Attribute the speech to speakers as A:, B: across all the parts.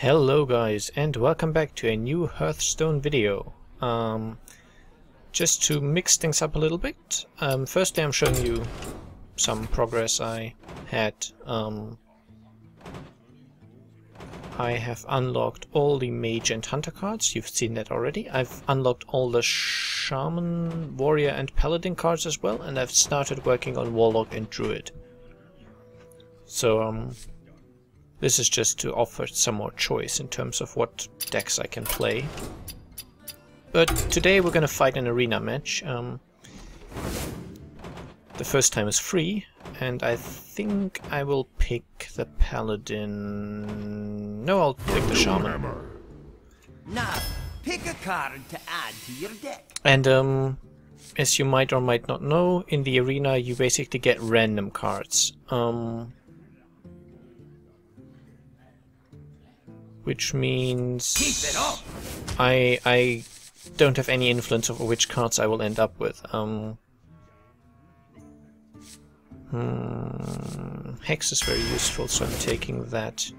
A: Hello guys, and welcome back to a new Hearthstone video. Just to mix things up a little bit, firstly I'm showing you some progress I had. I have unlocked all the Mage and Hunter cards, you've seen that already. I've unlocked all the Shaman, Warrior and Paladin cards as well, and I've started working on Warlock and Druid. So this is just to offer some more choice in terms of what decks I can play. But today we're gonna fight an arena match. The first time is free, and I think I will pick the Paladin. No, I'll pick the Shaman.
B: Now, pick a card to add to your deck.
A: And as you might or might not know, in the arena you basically get random cards. Which means
B: Keep it up.
A: I don't have any influence over which cards I will end up with. Hex is very useful, so I'm taking that.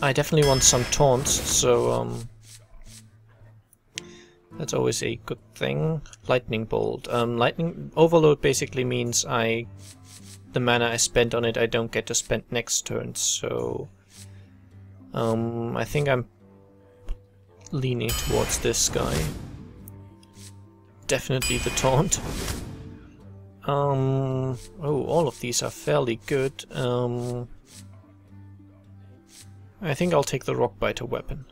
A: I definitely want some taunts, so that's always a good thing. Lightning Bolt. Lightning Overload basically means the mana I spent on it I don't get to spend next turn, so I think I'm leaning towards this guy. Definitely the taunt. Oh, all of these are fairly good. I think I'll take the Rock Biter weapon.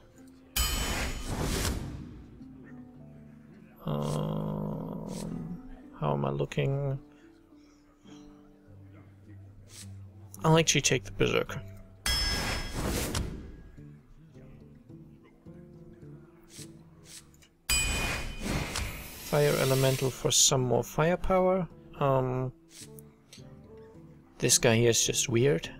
A: How am I looking? I'll actually take the Berserker. Fire Elemental for some more firepower. This guy here is just weird.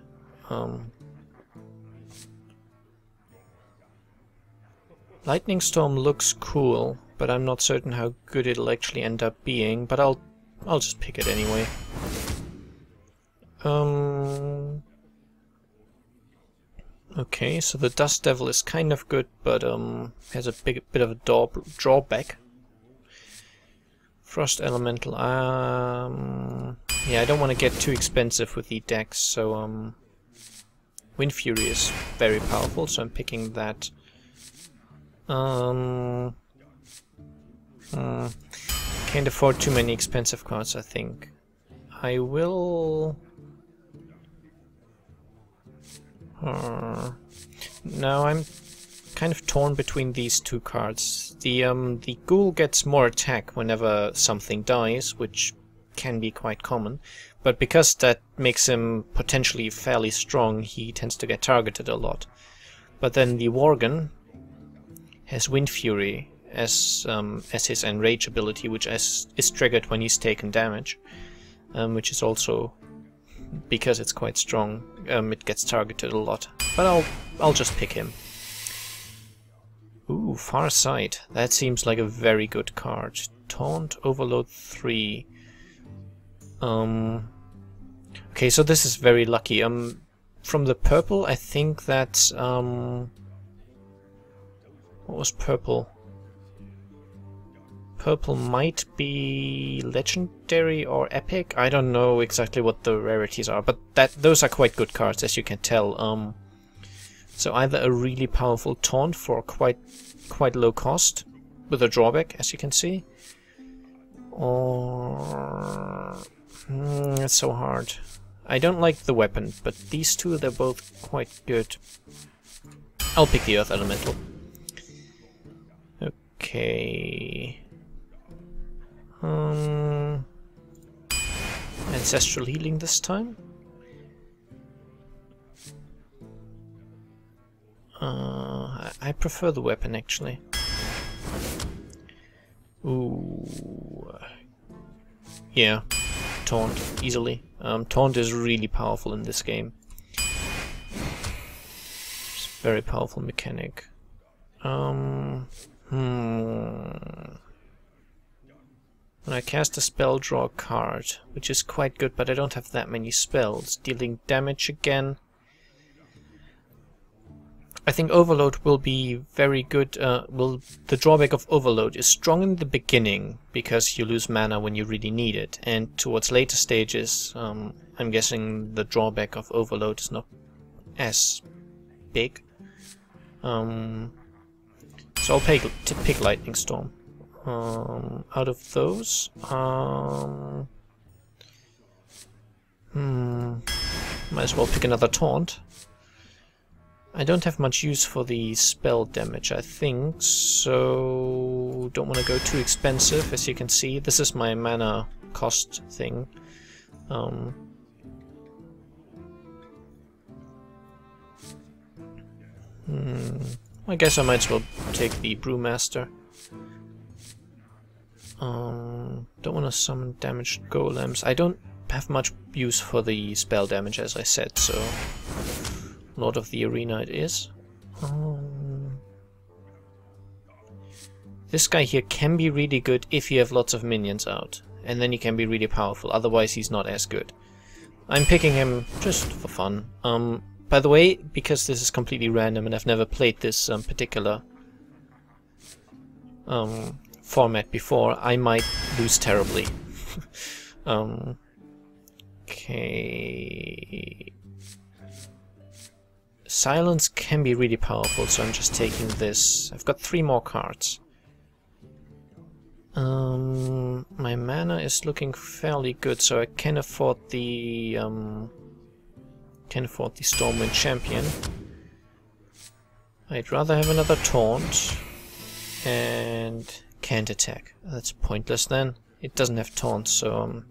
A: Lightning Storm looks cool, but I'm not certain how good it'll actually end up being, but I'll just pick it anyway. Okay, so the Dust Devil is kind of good, but has a bit of a drawback. Frost Elemental, yeah, I don't want to get too expensive with the decks, so Wind Fury is very powerful, so I'm picking that. Can't afford too many expensive cards, I think. I will... Now I'm kind of torn between these two cards. The Ghoul gets more attack whenever something dies, which can be quite common, but because that makes him potentially fairly strong, he tends to get targeted a lot. But then the Worgen has Wind Fury as his Enrage ability, which is triggered when he's taken damage, which is also, because it's quite strong, it gets targeted a lot. But I'll just pick him. Ooh, Far Sight. That seems like a very good card. Taunt, Overload 3. Okay, so this is very lucky. From the purple, I think that what was purple? Purple might be legendary or epic. I don't know exactly what the rarities are, but those are quite good cards, as you can tell. So either a really powerful taunt for quite low cost, with a drawback, as you can see, or it's so hard. I don't like the weapon, but these two, they're both quite good. I'll pick the Earth Elemental. Okay. Ancestral Healing this time. I prefer the weapon, actually. Ooh. Yeah, Taunt, easily. Taunt is really powerful in this game. It's a very powerful mechanic. When I cast a spell, draw a card, which is quite good, but I don't have that many spells. Dealing damage again. I think Overload will be very good. The drawback of Overload is strong in the beginning, because you lose mana when you really need it. And towards later stages, I'm guessing the drawback of Overload is not as big. So I'll pick Lightning Storm. Out of those, might as well pick another Taunt. I don't have much use for the spell damage, I think, so don't want to go too expensive. As you can see, this is my mana cost thing. I guess I might as well take the Brewmaster. Don't want to summon damaged golems. I don't have much use for the spell damage, as I said, so Lord of the Arena it is. This guy here can be really good if you have lots of minions out, and then he can be really powerful, otherwise he's not as good. I'm picking him just for fun. By the way, because this is completely random and I've never played this particular format before, I might lose terribly. Okay. Silence can be really powerful, so I'm just taking this. I've got 3 more cards. My mana is looking fairly good, so I can afford the Stormwind Champion. I'd rather have another Taunt, and can't attack. That's pointless then. It doesn't have Taunt, so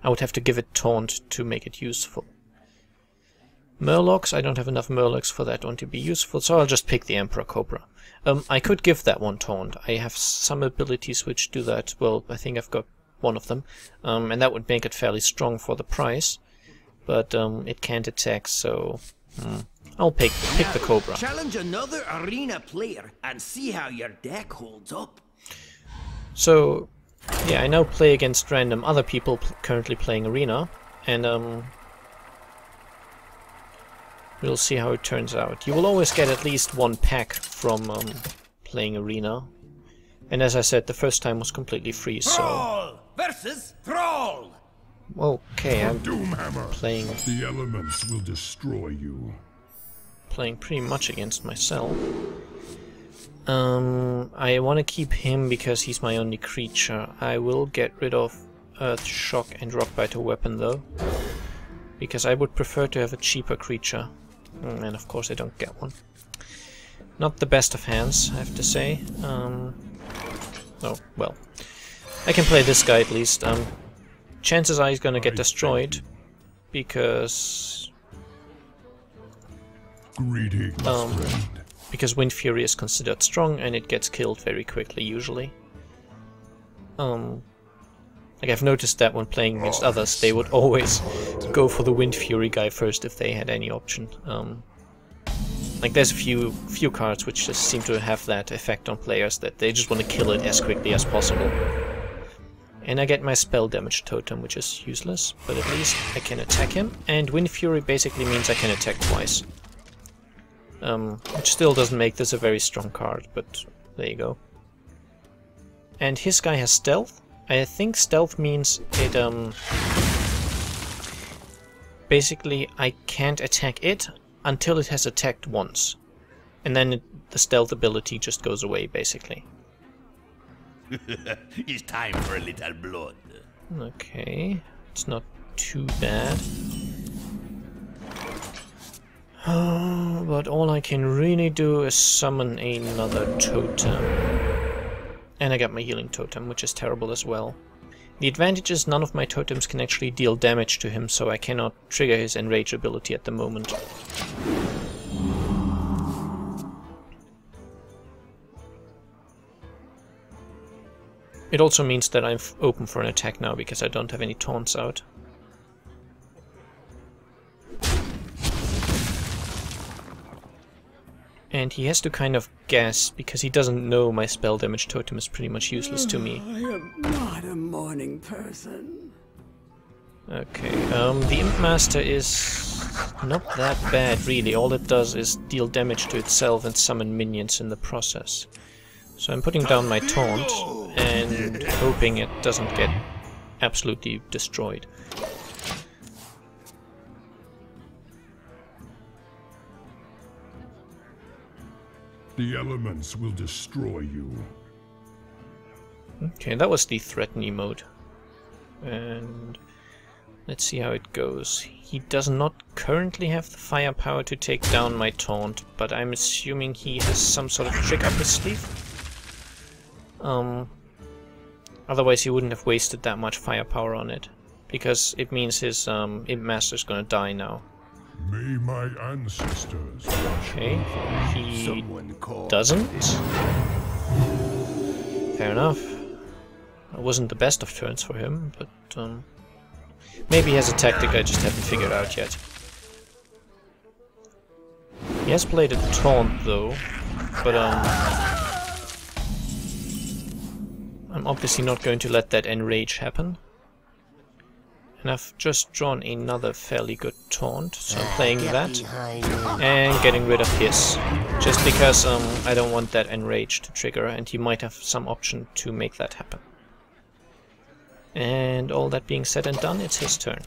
A: I would have to give it Taunt to make it useful. Murlocs, I don't have enough Murlocs for that one to be useful, so I'll just pick the Emperor Cobra. I could give that one Taunt. I have some abilities which do that. Well, I think I've got one of them, and that would make it fairly strong for the price. But it can't attack, so I'll pick the Cobra.
B: Challenge another arena player and see how your deck holds up.
A: So, yeah, I now play against random other people currently playing Arena, and we'll see how it turns out. You will always get at least one pack from playing Arena, and as I said, the first time was completely free. So
B: Thrall versus Thrall.
A: Okay, I'm
C: Doomhammer.
A: playing.
C: The elements will destroy you.
A: Playing pretty much against myself. I want to keep him because he's my only creature. I will get rid of Earth Shock and Rockbiter Weapon though, because I would prefer to have a cheaper creature. And of course I don't get one. Not the best of hands, I have to say. Oh, well. I can play this guy at least. Chances are he's gonna get destroyed, because
C: Greetings, friend.
A: because Wind Fury is considered strong and it gets killed very quickly usually. Like I've noticed that when playing against others, they would always go for the Wind Fury guy first if they had any option. Like there's a few cards which just seem to have that effect on players, that they just want to kill it as quickly as possible. And I get my spell damage totem, which is useless, but at least I can attack him. And Wind Fury basically means I can attack twice. Which still doesn't make this a very strong card, but there you go. And his guy has stealth. I think stealth means it, basically I can't attack it until it has attacked once. And then the stealth ability just goes away, basically.
B: It's time for a little blood.
A: Okay, it's not too bad. But all I can really do is summon another totem. And I got my healing totem, which is terrible as well. The advantage is none of my totems can actually deal damage to him, so I cannot trigger his enrage ability at the moment. It also means that I'm open for an attack now, because I don't have any taunts out. And he has to kind of guess, because he doesn't know my spell damage totem is pretty much useless to me.
D: I am not a morning person.
A: Okay, the Imp Master is not that bad, really. All it does is deal damage to itself and summon minions in the process. So I'm putting down my taunt and hoping it doesn't get absolutely destroyed.
C: The elements will destroy you.
A: Okay, that was the threatening mode. And let's see how it goes. He does not currently have the firepower to take down my taunt, but I'm assuming he has some sort of trick up his sleeve. Otherwise he wouldn't have wasted that much firepower on it, because it means his Imp Master's gonna die now.
C: May my ancestors watch
A: Okay,
C: over.
A: he doesn't. Fair enough. It wasn't the best of turns for him, but maybe he has a tactic I just haven't figured out yet. He has played a taunt though, but I'm obviously not going to let that enrage happen. And I've just drawn another fairly good taunt, so I'm playing that and getting rid of his, just because I don't want that enrage to trigger, and he might have some option to make that happen. And all that being said and done, it's his turn.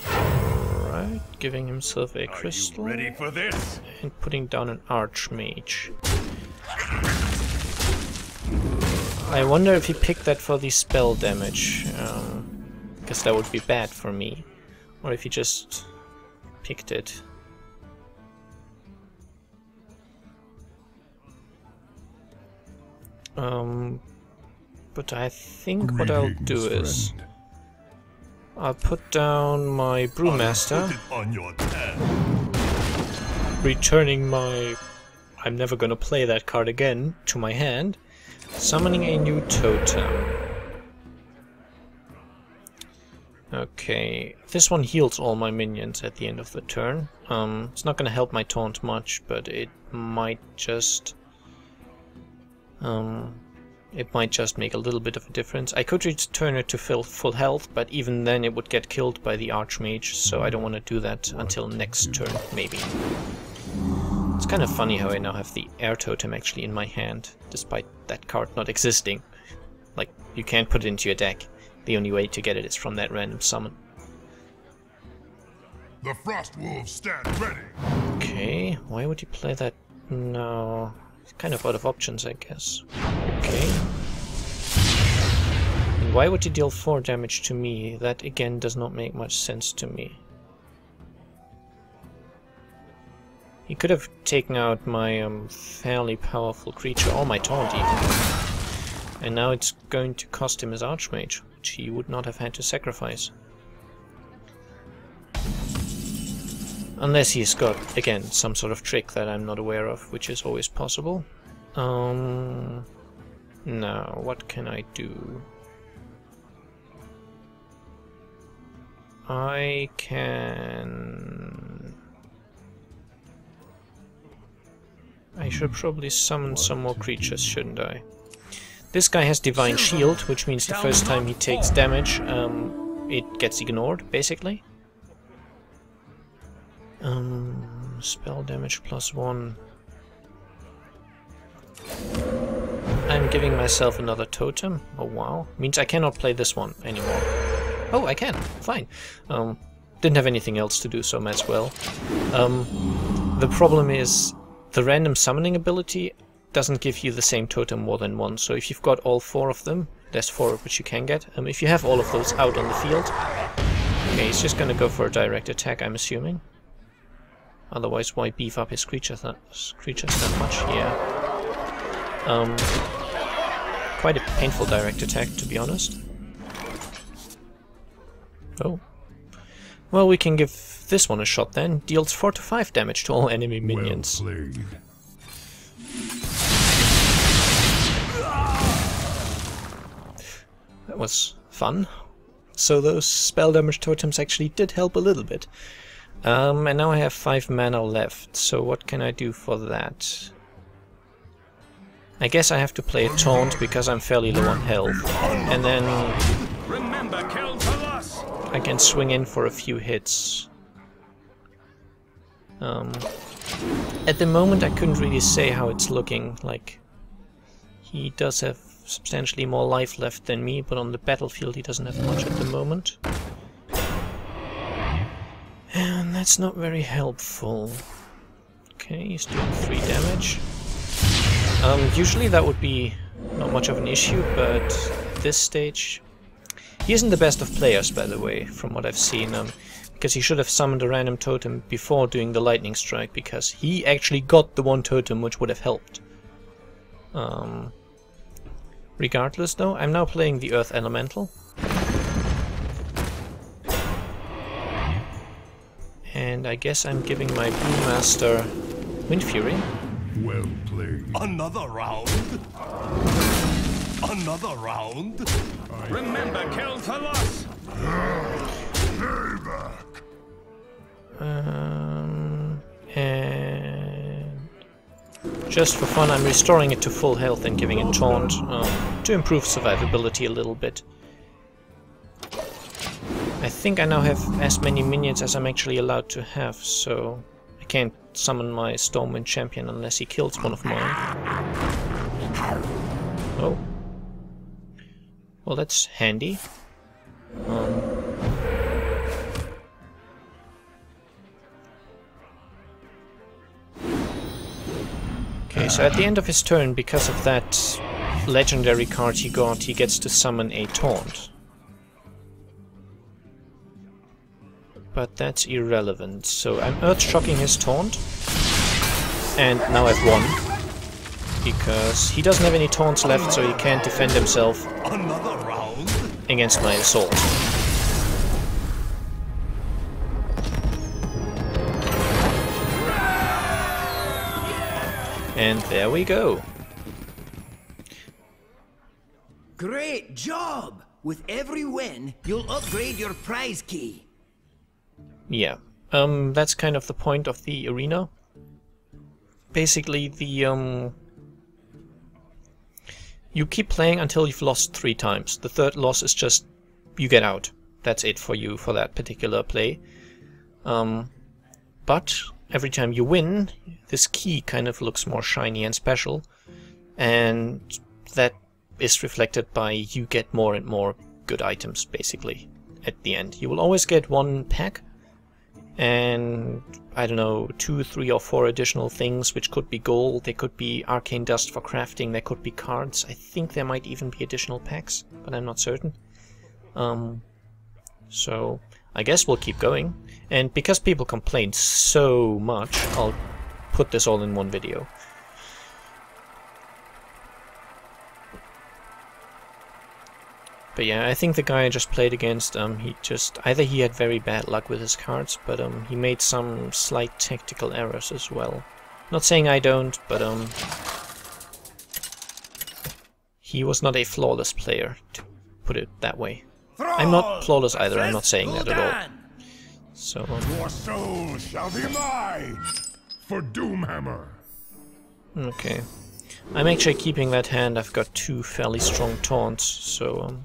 A: Alright, giving himself a crystal.
B: Ready for this?
A: And putting down an Archmage. I wonder if he picked that for the spell damage, because that would be bad for me. Or if he just picked it. But I think what I'll do is
C: Friend.
A: I'll put down my Brewmaster,
B: On your tab.
A: returning my... I'm never gonna play that card again to my hand, summoning a new totem. Okay, this one heals all my minions at the end of the turn. It's not gonna help my taunt much, but it might just make a little bit of a difference. I could return it to full health, but even then it would get killed by the Archmage, so I don't want to do that until next turn, maybe. It's kind of funny how I now have the Air Totem actually in my hand, despite that card not existing. Like, you can't put it into your deck. The only way to get it is from that random summon.
C: The Frost Wolves stand ready.
A: Okay, why would you play that? No, it's kind of out of options, I guess. Okay. And why would he deal 4 damage to me? That again does not make much sense to me. He could have taken out my fairly powerful creature, or my taunt even. And now it's going to cost him his Archmage, which he would not have had to sacrifice. Unless he's got, again, some sort of trick that I'm not aware of, which is always possible. Now, what can I do? I should probably summon some more creatures, shouldn't I? This guy has Divine Shield, which means the first time he takes damage, it gets ignored, basically. Spell damage +1. I'm giving myself another totem. Oh wow. Means I cannot play this one anymore. Oh, I can. Fine. Didn't have anything else to do, so might as well. The problem is the random summoning ability doesn't give you the same totem more than once. So if you've got all 4 of them, there's 4 of which you can get. If you have all of those out on the field, okay, he's just gonna go for a direct attack, I'm assuming. Otherwise, why beef up his creatures that much? Yeah. Quite a painful direct attack, to be honest. Oh. Well, we can give this one a shot then. Deals 4 to 5 damage to all enemy minions.
C: Well played.
A: That was fun. So those spell damage totems actually did help a little bit. And now I have 5 mana left, so what can I do for that? I guess I have to play a taunt because I'm fairly low on health. And then I can swing in for a few hits. At the moment I couldn't really say how it's looking. Like, he does have substantially more life left than me, but on the battlefield he doesn't have much at the moment. And that's not very helpful. Okay, he's doing 3 damage. Usually that would be not much of an issue, but this stage... He isn't the best of players, by the way, from what I've seen, because he should have summoned a random totem before doing the lightning strike, because he actually got the one totem which would have helped. Regardless though, I'm now playing the Earth Elemental. And I guess I'm giving my Brewmaster Wind Fury.
C: Well played.
B: Another round? Another round? Remember, kill to loss!
A: And just for fun, I'm restoring it to full health and giving it taunt to improve survivability a little bit. I think I now have as many minions as I'm actually allowed to have, so I can't summon my Stormwind champion unless he kills one of mine. Oh. Well, that's handy. Okay, so at the end of his turn, because of that legendary card he got, he gets to summon a taunt. But that's irrelevant, so I'm earth-shocking his taunt, and now I've won, because he doesn't have any taunts left, so he can't defend himself against my assault. And there we go.
B: Great job! With every win, you'll upgrade your prize key.
A: Yeah, that's kind of the point of the arena. Basically, you keep playing until you've lost 3 times. The third loss is just, you get out. That's it for you for that particular play. But every time you win, this key kind of looks more shiny and special. And that is reflected by you get more and more good items, basically, at the end. You will always get 1 pack, and I don't know, 2, 3 or 4 additional things, which could be gold, they could be arcane dust for crafting, there could be cards. I think there might even be additional packs, but I'm not certain. So I guess we'll keep going, and because people complain so much, I'll put this all in one video. But yeah, I think the guy I just played against, either he had very bad luck with his cards, but he made some slight tactical errors as well. Not saying I don't, but he was not a flawless player, to put it that way. I'm not flawless either, I'm not saying that at all. So
C: Your soul shall be mine for Doomhammer.
A: okay. I'm actually keeping that hand. I've got 2 fairly strong taunts, so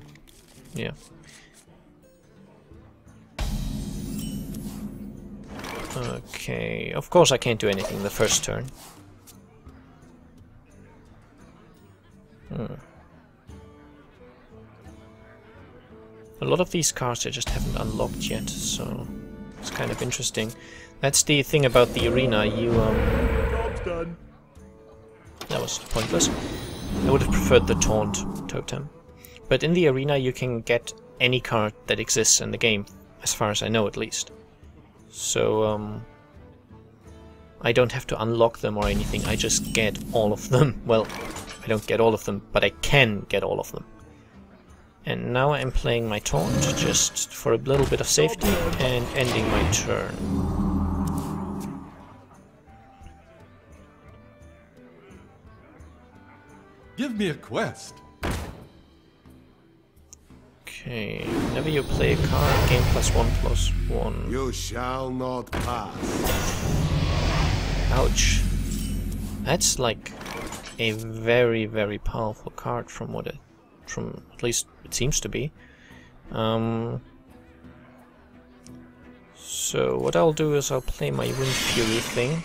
A: yeah. Okay, of course I can't do anything the first turn. A lot of these cards I just haven't unlocked yet, so it's kind of interesting. That's the thing about the arena, you
C: Job's done.
A: that was pointless. I would have preferred the taunt totem. But in the arena you can get any card that exists in the game, as far as I know at least. So I don't have to unlock them or anything, I just get all of them. Well, I don't get all of them, but I can get all of them. And now I'm playing my taunt, just for a little bit of safety, and ending my turn.
E: Give me a quest.
A: Okay, whenever you play a card, gain +1/+1.
C: You shall not pass.
A: Ouch. That's like a very, very powerful card from what from at least it seems to be. So what I'll do is I'll play my Wind Fury thing.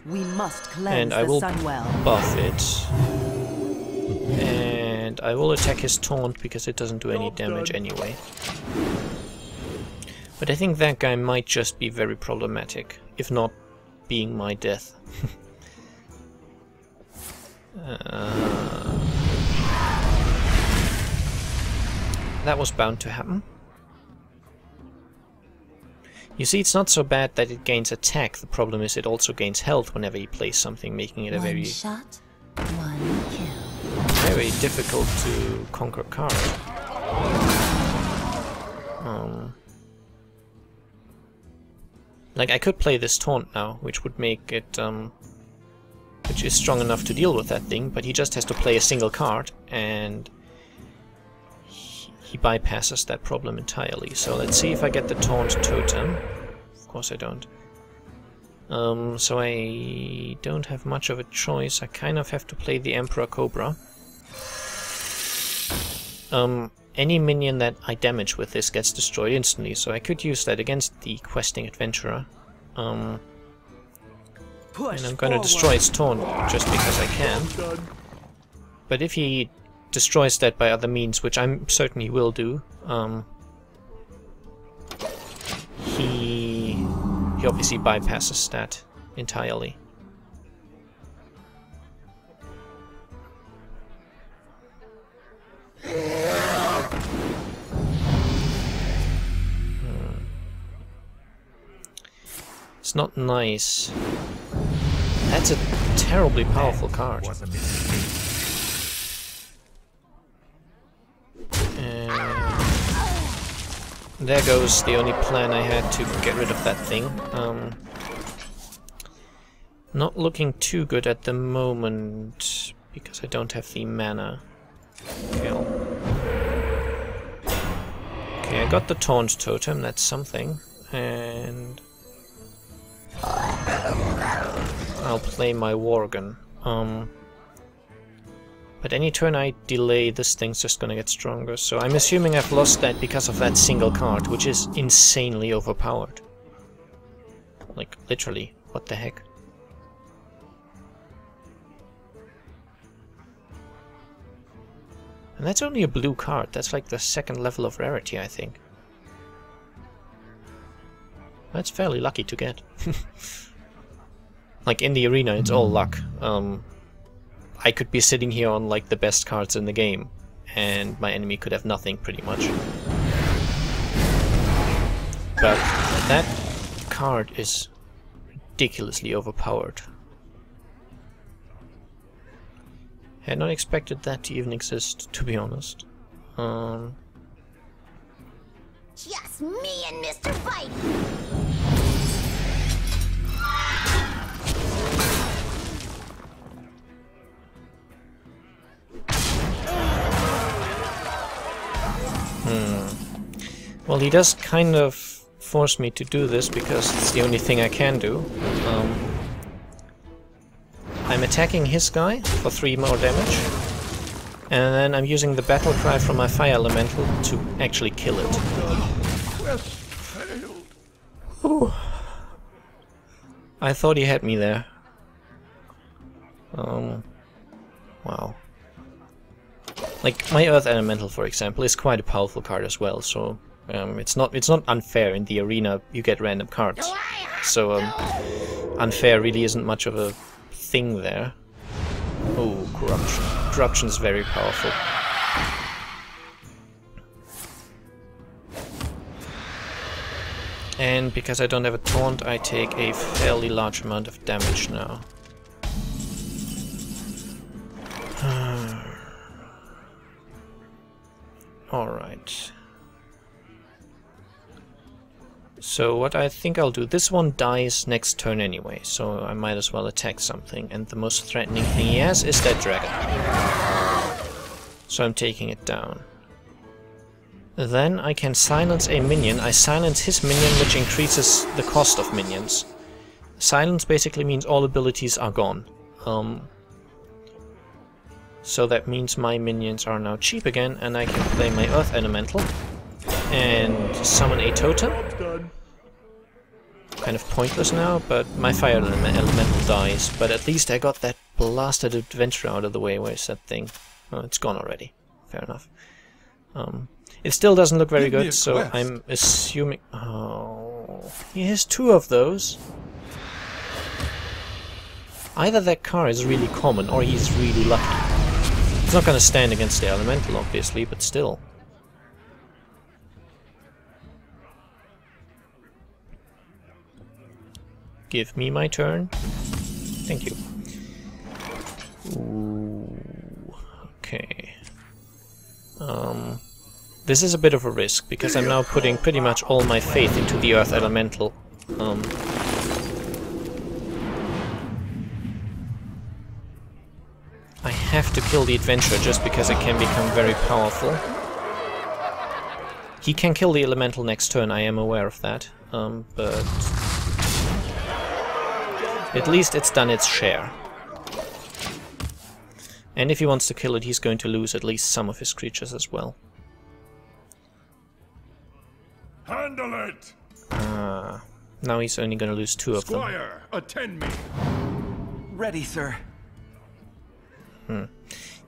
F: We must cleanse
A: And I
F: the
A: will
F: Sunwell.
A: buff it. And I will attack his taunt because it doesn't do any damage anyway. But I think that guy might just be very problematic, if not being my death. That was bound to happen. You see, it's not so bad that it gains attack. The problem is it also gains health whenever he plays something, making it a very
F: shot, one kill.
A: very difficult to conquer card. Like I could play this taunt now, which would make it which is strong enough to deal with that thing, but he just has to play a single card and he bypasses that problem entirely. So let's see if I get the taunt totem. Of course I don't. So I don't have much of a choice. I kind of have to play the Emperor Cobra. Any minion that I damage with this gets destroyed instantly, so I could use that against the questing adventurer. And I'm gonna destroy its taunt just because I can. But if he destroys that by other means, which I'm certain he will do, he obviously bypasses that entirely. It's not nice. That's a terribly powerful card. There goes the only plan I had to get rid of that thing. Not looking too good at the moment, because I don't have the mana. Kill. Okay, I got the taunt totem, that's something. And I'll play my Worgen. But any turn I delay, this thing's just gonna get stronger. So I'm assuming I've lost that because of that single card, which is insanely overpowered. Like, literally, what the heck? And that's only a blue card, that's like the second level of rarity, I think. That's fairly lucky to get. Like, in the arena, it's all luck. I could be sitting here on like the best cards in the game, and my enemy could have nothing, pretty much. But that card is ridiculously overpowered. Had not expected that to even exist, to be honest.
G: Just me and Mr. Bitey.
A: Well, he does kind of force me to do this because it's the only thing I can do. I'm attacking his guy for 3 more damage, and then I'm using the battle cry from my fire elemental to actually kill it. Ooh. I thought he had me there. Wow. Like, my Earth Elemental, for example, is quite a powerful card as well, so it's not unfair. In the arena you get random cards, so unfair really isn't much of a thing there. Oh, corruption. Corruption is very powerful. And because I don't have a taunt, I take a fairly large amount of damage now. Alright. So what I think I'll do, this one dies next turn anyway, so I might as well attack something, and the most threatening thing he has is that dragon. So I'm taking it down. Then I can silence a minion. I silence his minion, which increases the cost of minions. Silence basically means all abilities are gone. So that means my minions are now cheap again, and I can play my Earth Elemental and summon a totem. Kind of pointless now, but my Fire Elemental dies. But at least I got that blasted adventure out of the way. Where's that thing? Oh, it's gone already. Fair enough. It still doesn't look very good, so I'm assuming... Oh, he has 2 of those. Either that card is really common, or he's really lucky. It's not going to stand against the Elemental, obviously, but still. Give me my turn. Thank you. Ooh, okay. This is a bit of a risk, because I'm now putting pretty much all my faith into the Earth Elemental. I have to kill the adventurer just because it can become very powerful. He can kill the Elemental next turn, I am aware of that. But at least it's done its share. And if he wants to kill it, he's going to lose at least some of his creatures as well.
C: Handle it!
A: Now he's only going to lose 2 of them.
C: Squire, attend me.
B: Ready, sir.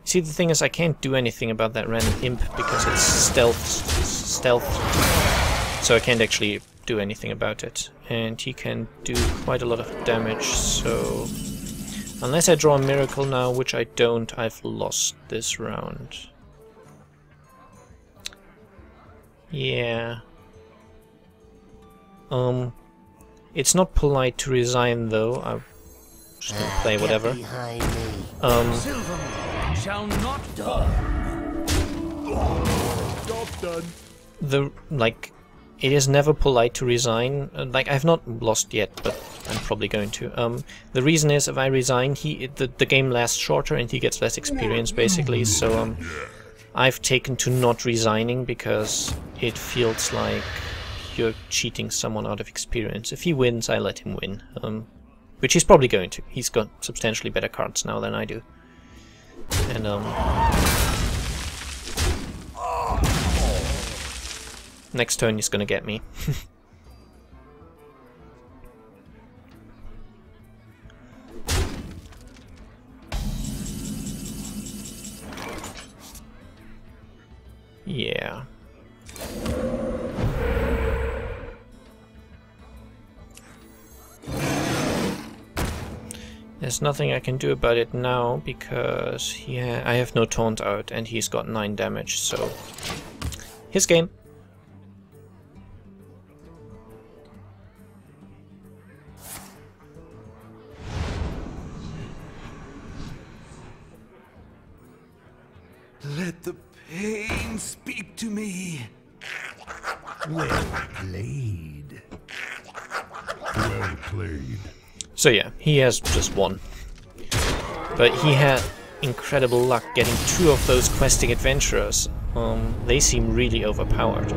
A: See, the thing is, I can't do anything about that random imp because it's stealth, so I can't actually do anything about it. And he can do quite a lot of damage, so unless I draw a miracle now, which I don't, I've lost this round. Yeah. It's not polite to resign though. I'm just gonna play whatever.
B: Shall not done.
A: It is never polite to resign. Like, I've not lost yet, but I'm probably going to. The reason is, if I resign, the game lasts shorter and he gets less experience, basically. So I've taken to not resigning because it feels like you're cheating someone out of experience. If he wins, I let him win. Which he's probably going to. He's got substantially better cards now than I do. And next turn he's gonna get me. Yeah. There's nothing I can do about it now because I have no taunt out and he's got 9 damage, so his game.
B: Let the pain speak to me.
C: Well played. Well played.
A: So yeah, he has just 1. But he had incredible luck getting 2 of those questing adventurers. They seem really overpowered.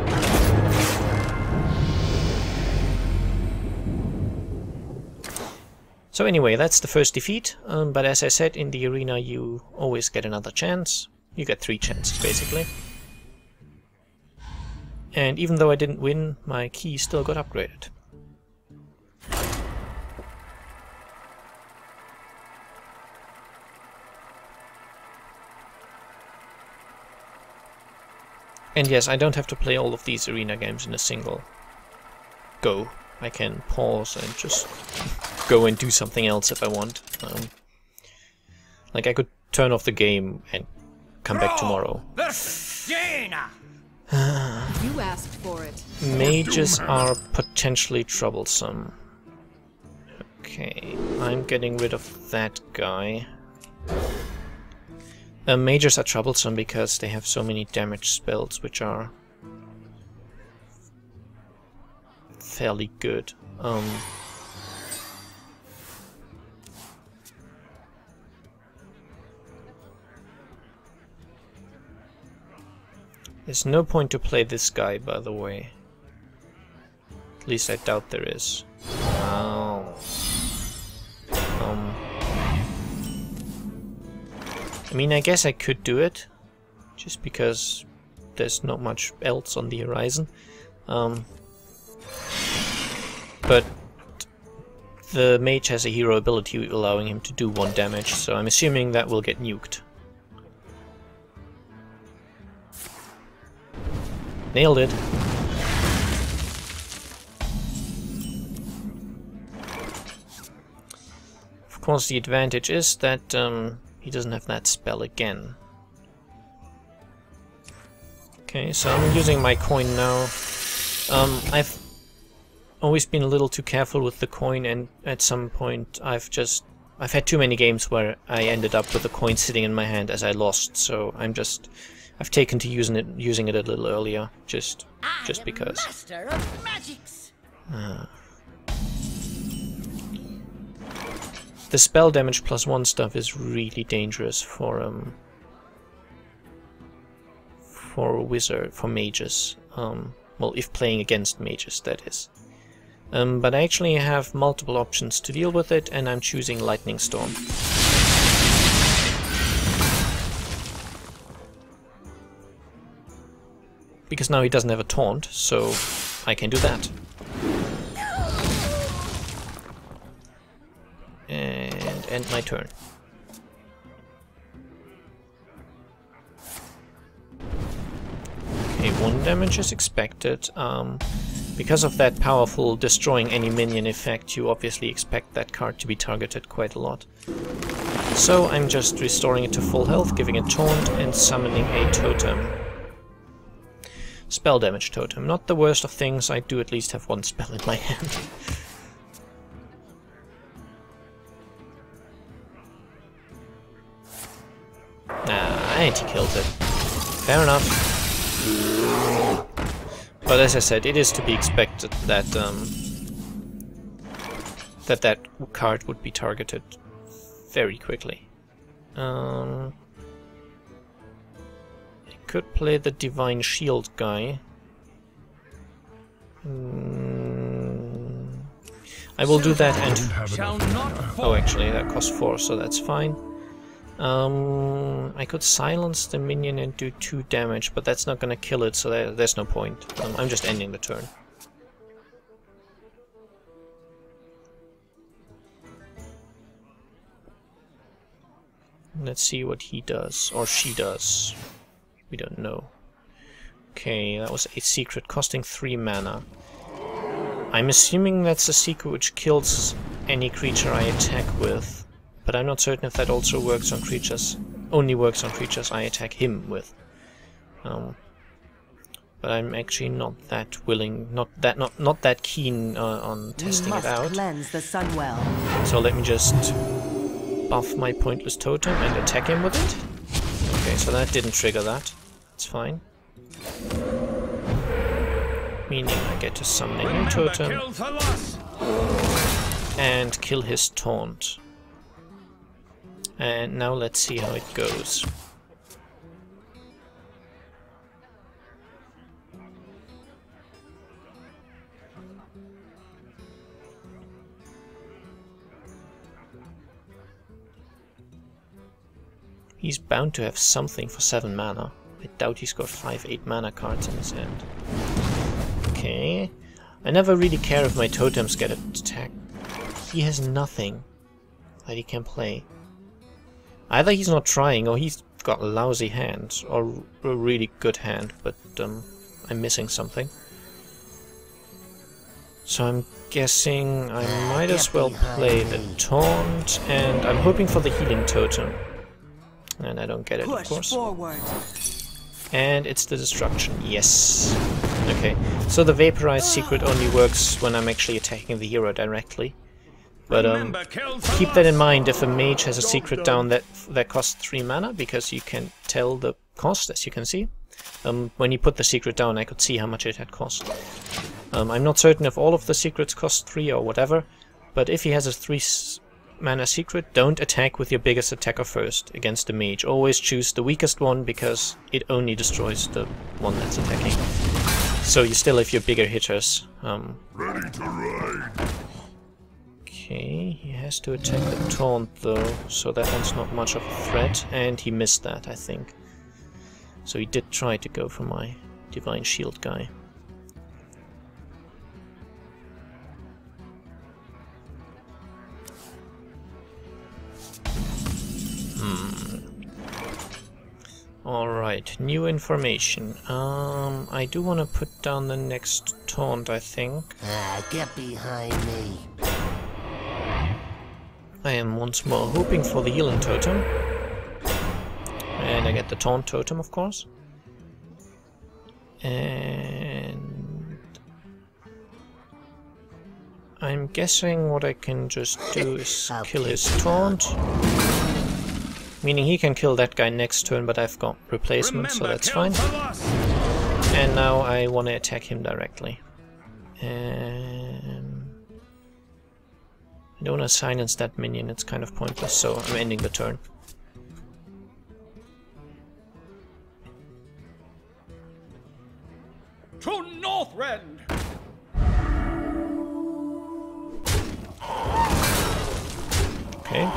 A: So anyway, that's the first defeat, but as I said, in the arena you always get another chance. You get 3 chances, basically. And even though I didn't win, my key still got upgraded. And yes, I don't have to play all of these arena games in a single go. I can pause and just go and do something else if I want. Like, I could turn off the game and come back tomorrow.
F: You asked for it.
A: Mages are potentially troublesome. Okay, I'm getting rid of that guy. Mages are troublesome because they have so many damage spells, which are fairly good. There's no point to play this guy, by the way. At least I doubt there is. Oh. I mean, I guess I could do it, just because there's not much else on the horizon. But the mage has a hero ability allowing him to do 1 damage, so I'm assuming that will get nuked. Nailed it. Of course, the advantage is that he doesn't have that spell again. Okay, so I'm using my coin now. I've always been a little too careful with the coin, and at some point I've had too many games where I ended up with the coin sitting in my hand as I lost, so I've taken to using it a little earlier, just because.
B: Master of magics.
A: The spell damage +1 stuff is really dangerous for mages. Well, if playing against mages, that is. But I actually have multiple options to deal with it, and I'm choosing Lightning Storm. Because now he doesn't have a taunt, so I can do that. And end my turn. Okay, 1 damage is expected. Because of that powerful destroying any minion effect, you obviously expect that card to be targeted quite a lot. So I'm just restoring it to full health, giving it taunt, and summoning a totem. Spell damage totem. Not the worst of things, I do at least have 1 spell in my hand. And he killed it. Fair enough. But as I said, it is to be expected that that card would be targeted very quickly. I could play the Divine Shield guy. I will do that and... Oh, actually, that costs 4, so that's fine. I could silence the minion and do 2 damage, but that's not gonna kill it, so there's no point. I'm just ending the turn. Let's see what he does, or she does. We don't know. Okay, that was a secret costing 3 mana. I'm assuming that's a secret which kills any creature I attack with. But I'm not certain if that also works on creatures. Only works on creatures I attack him with. But I'm actually not that willing, not that keen on testing it out.
H: Cleanse the Sunwell.
A: So let me just buff my pointless totem and attack him with it. Okay, so that didn't trigger that. It's fine. Meaning I get to summon a new totem and kill his taunt. And now let's see how it goes. He's bound to have something for 7 mana. I doubt he's got 5-8 mana cards in his hand. Okay. I never really care if my totems get attacked. He has nothing that he can play. Either he's not trying, or he's got a lousy hand, or a really good hand, but I'm missing something. So I'm guessing I might as well play the taunt, and I'm hoping for the healing totem. And I don't get it, of course.
H: Forward.
A: And it's the destruction, yes. Okay, so the vaporized secret only works when I'm actually attacking the hero directly. But keep that in mind if a mage has a secret down that costs 3 mana, because you can tell the cost, as you can see. When you put the secret down, I could see how much it had cost. I'm not certain if all of the secrets cost 3 or whatever, but if he has a 3 mana secret, don't attack with your biggest attacker first against the mage. Always choose the weakest one, because it only destroys the one that's attacking. So you still have your bigger hitters.
C: Ready to ride.
A: Okay, he has to attack the taunt though, so that one's not much of a threat, and he missed that, I think. So he did try to go for my Divine Shield guy. Alright, new information. I do want to put down the next taunt, I think.
B: Get behind me.
A: I am once more hoping for the healing totem. And I get the taunt totem, of course. And I'm guessing what I can just do is kill his taunt. Meaning he can kill that guy next turn, but I've got replacement, so that's fine. And now I want to attack him directly. I don't want to silence that minion, it's kind of pointless, so I'm ending the turn.
E: To Northrend!
A: Okay.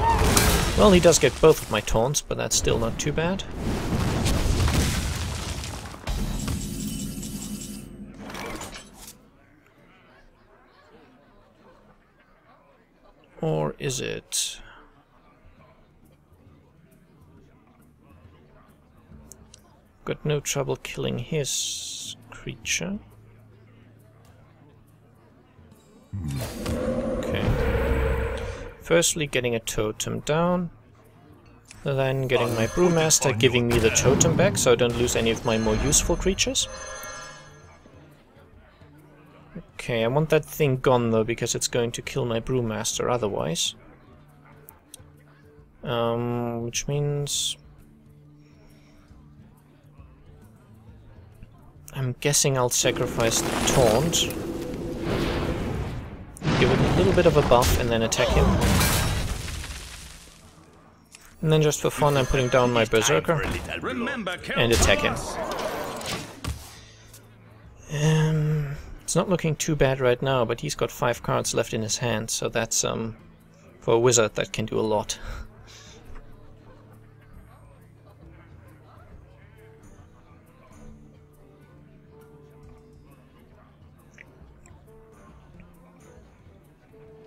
A: Well, he does get both of my taunts, but that's still not too bad. Or is it? Got no trouble killing his creature. Okay. Firstly, getting a totem down. Then getting my Brewmaster, giving me the totem back, so I don't lose any of my more useful creatures. Okay, I want that thing gone though, because it's going to kill my Brewmaster otherwise. Which means... I'm guessing I'll sacrifice the taunt. Give it a little bit of a buff and then attack him. And then just for fun I'm putting down my Berserker and attack him. It's not looking too bad right now, but he's got 5 cards left in his hand, so that's for a wizard that can do a lot.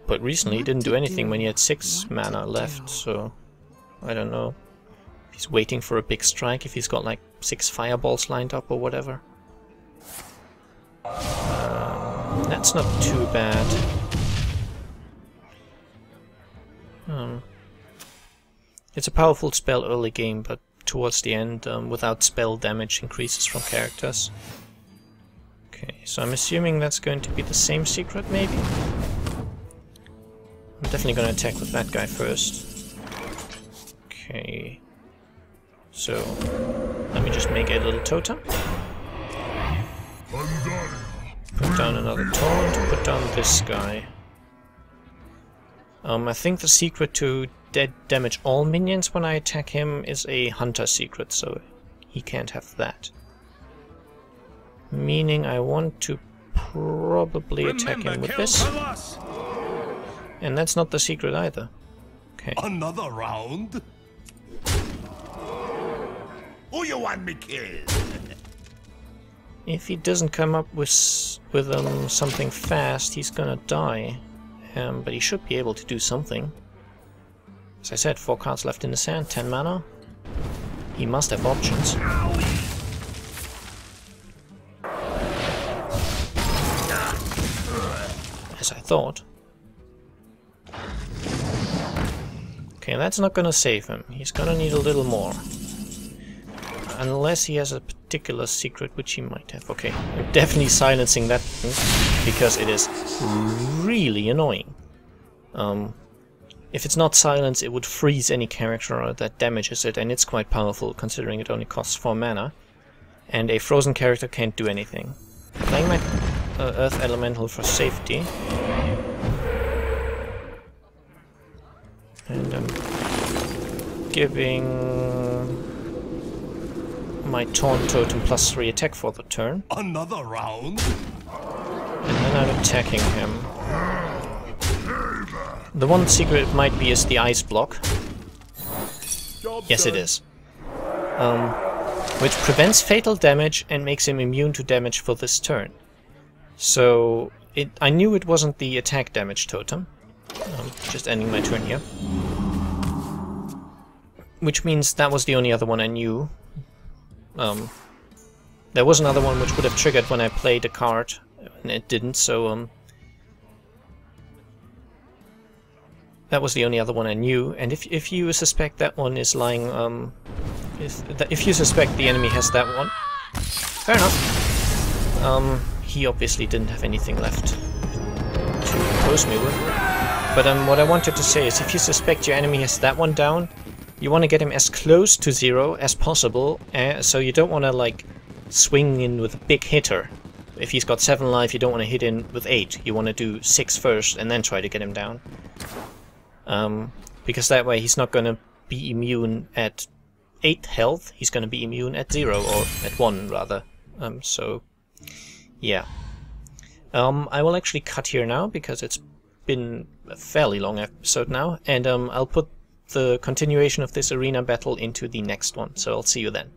A: But recently he didn't do anything when he had 6 mana left, so I don't know if he's waiting for a big strike, if he's got like 6 fireballs lined up or whatever. That's not too bad. It's a powerful spell early game, but towards the end, without spell, damage increases from characters. Okay, so I'm assuming that's going to be the same secret, maybe? I'm definitely going to attack with that guy first. Okay. So, let me just make a little totem. Put down another taunt, put down this guy. I think the secret to damage all minions when I attack him is a hunter secret, so he can't have that. Meaning I want to probably attack him with this. And that's not the secret either. Okay.
C: Another round? Who you want me killed?
A: If he doesn't come up with something fast, he's gonna die. But he should be able to do something. As I said, 4 cards left in his hand, 10 mana. He must have options. As I thought. Okay, that's not gonna save him. He's gonna need a little more. Unless he has a particular secret, which he might have. Okay, I'm definitely silencing that thing, because it is really annoying. If it's not silence, it would freeze any character that damages it, and it's quite powerful considering it only costs 4 mana. And a frozen character can't do anything. Playing my Earth Elemental for safety. And I'm giving my Taunt Totem +3 attack for the turn.
C: Another round?
A: And then I'm attacking him. The one secret it might be is the ice block. Yes, it is. Which prevents fatal damage and makes him immune to damage for this turn. So I knew it wasn't the attack damage totem. Just ending my turn here. Which means that was the only other one I knew. There was another one which would have triggered when I played a card, and it didn't, so that was the only other one I knew. And if you suspect that one is lying, if you suspect the enemy has that one, fair enough. He obviously didn't have anything left to oppose me with. But what I wanted to say is, if you suspect your enemy has that one down, you want to get him as close to 0 as possible, so you don't want to like swing in with a big hitter. If he's got 7 life, you don't want to hit in with 8. You want to do 6 first and then try to get him down. Because that way he's not going to be immune at 8 health, he's going to be immune at 0, or at 1 rather. So, yeah. I will actually cut here now, because it's been a fairly long episode now, and I'll put the continuation of this arena battle into the next one, so I'll see you then.